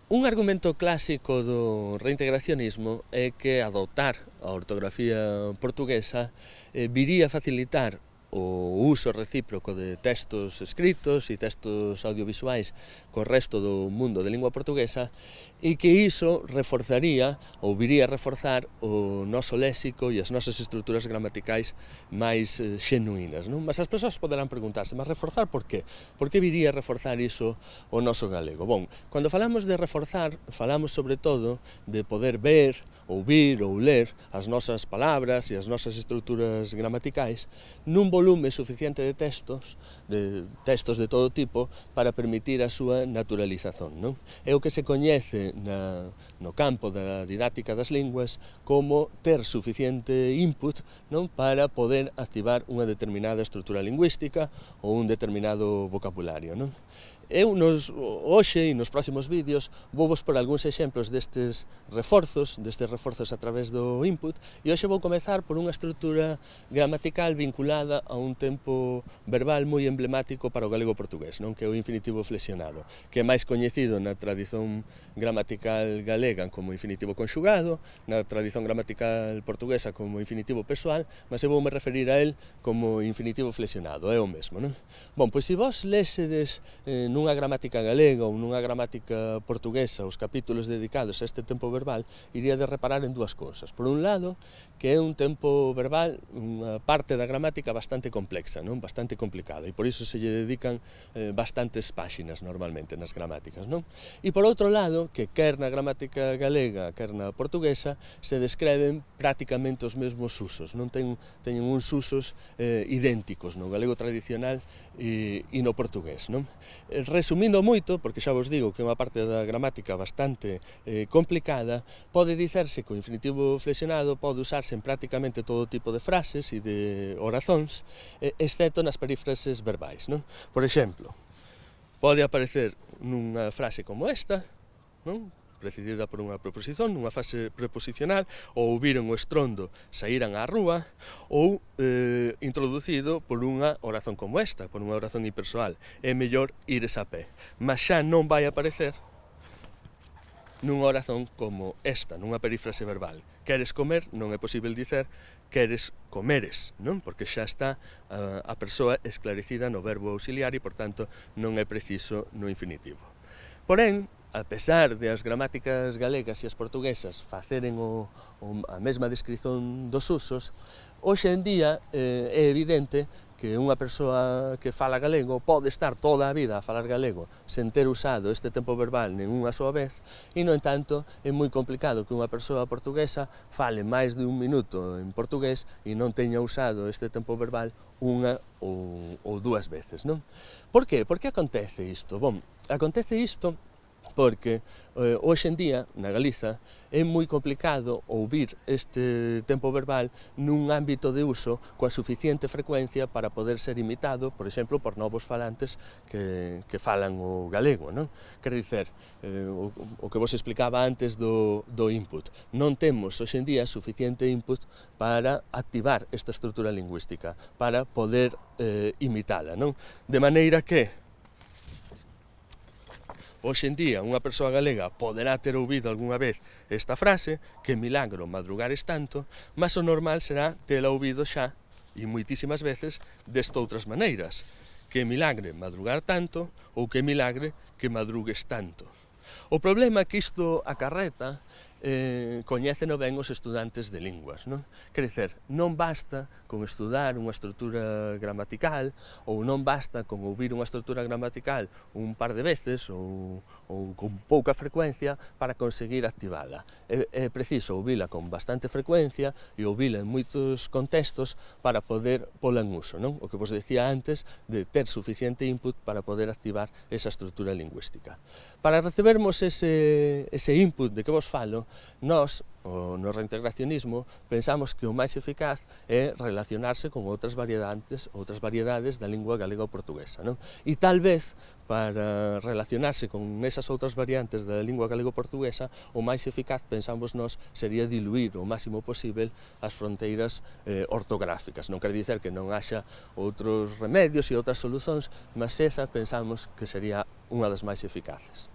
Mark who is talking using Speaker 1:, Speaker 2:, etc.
Speaker 1: Un argumento clásico do reintegracionismo é que adoptar a ortografía portuguesa viría a facilitar o uso recíproco de textos escritos e textos audiovisuais co resto do mundo de lingua portuguesa e que iso reforzaría ou viría a reforzar o noso léxico e as nosas estruturas gramaticais máis xenuínas, non? Mas as persoas poderán preguntarse, mas reforzar por qué? Por que viría a reforzar iso o noso galego? Bon, cando falamos de reforzar, falamos sobre todo de poder ver, ouvir ou ler as nosas palabras e as nosas estruturas gramaticais nun volume suficiente de textos de todo tipo para permitir a súa naturalización, non? É o que se coñece no campo da didáctica das linguas como ter suficiente input, non, para poder activar unha determinada estrutura lingüística ou un determinado vocabulario, non? Eu hoxe e nos próximos vídeos vou por algúns exemplos destes reforzos a través do input e hoxe vou comezar por unha estrutura gramatical vinculada a un tempo verbal moi emblemático para o galego portugués, non, que é o infinitivo flexionado, que é máis coñecido na tradición gramatical galega como infinitivo conxugado, na tradición gramatical portuguesa como infinitivo persoal, mas eu voume referir a él como infinitivo flexionado, é o mesmo, non? Bon, pois se vos lésedes nunha gramática galega ou nunha gramática portuguesa os capítulos dedicados a este tempo verbal, iría de reparar en dúas cousas. Por un lado, que é un tempo verbal, unha parte da gramática bastante complexa, non? Bastante complicada, e por iso se lle dedican bastantes páxinas normalmente nas gramáticas, non? E por outro lado, que quer na gramática galega, quer na portuguesa, se descreven prácticamente os mesmos usos, non teñen uns usos idénticos no galego tradicional e no portugués, non? Resumindo moito, porque xa vos digo que é unha parte da gramática bastante complicada, pode dicerse que o infinitivo flexionado pode usarse en prácticamente todo tipo de frases e de orazóns, excepto nas perífrases verbais, non? Por exemplo, pode aparecer nunha frase como esta, non? Precedida por unha preposición, nunha fase preposicional, ou ouviron o estrondo, saíran á rúa, ou introducido por unha oración como esta, por unha oración impersoal, é mellor ires a pé, mas xa non vai aparecer nunha oración como esta, nunha perífrase verbal. Queres comer, non é posible dicer queres comeres, non? Porque xa está a persoa esclarecida no verbo auxiliar e, por tanto, non é preciso no infinitivo. Porén, a pesar de as gramáticas galegas e as portuguesas faceren a mesma descrición dos usos, hoxe en día é evidente que unha persoa que fala galego pode estar toda a vida a falar galego sen ter usado este tempo verbal nin unha soa vez e, no entanto, é moi complicado que unha persoa portuguesa fale máis de un minuto en portugués e non teña usado este tempo verbal unha ou dúas veces, non? Por que? Por que acontece isto? Bom, acontece isto porque hoxe en día, na Galiza, é moi complicado ouvir este tempo verbal nun ámbito de uso coa suficiente frecuencia para poder ser imitado, por exemplo, por novos falantes que falan o galego, non? Quer dicer, o que vos explicaba antes do input. Non temos hoxe en día suficiente input para activar esta estrutura lingüística, para poder imitala, non? De maneira que hoxe en día unha persoa galega poderá ter ouvido algunha vez esta frase, que milagro madrugares tanto, mas o normal será tela ouvido xa, e moitísimas veces, destoutras maneiras. Que milagre madrugar tanto, ou que milagre que madrugues tanto. O problema é que isto acarreta coñéceno ben os estudantes de linguas, non? Quer dizer, non basta con estudar unha estrutura gramatical ou non basta con ouvir unha estrutura gramatical un par de veces ou con pouca frecuencia para conseguir activala. É preciso ouvila con bastante frecuencia e ouvila en moitos contextos para poder pola en uso, non? O que vos decía antes de ter suficiente input para poder activar esa estrutura lingüística. Para recebermos ese input de que vos falo, nós, no reintegracionismo, pensamos que o máis eficaz é relacionarse con outras variedades da lingua galega ou portuguesa, non? E tal vez, para relacionarse con esas outras variantes da lingua galego-portuguesa, o máis eficaz, pensamos nós, sería diluir o máximo posible as fronteiras ortográficas. Non quer dicer que non haxa outros remedios e outras solucións, mas esa pensamos que sería unha das máis eficaces.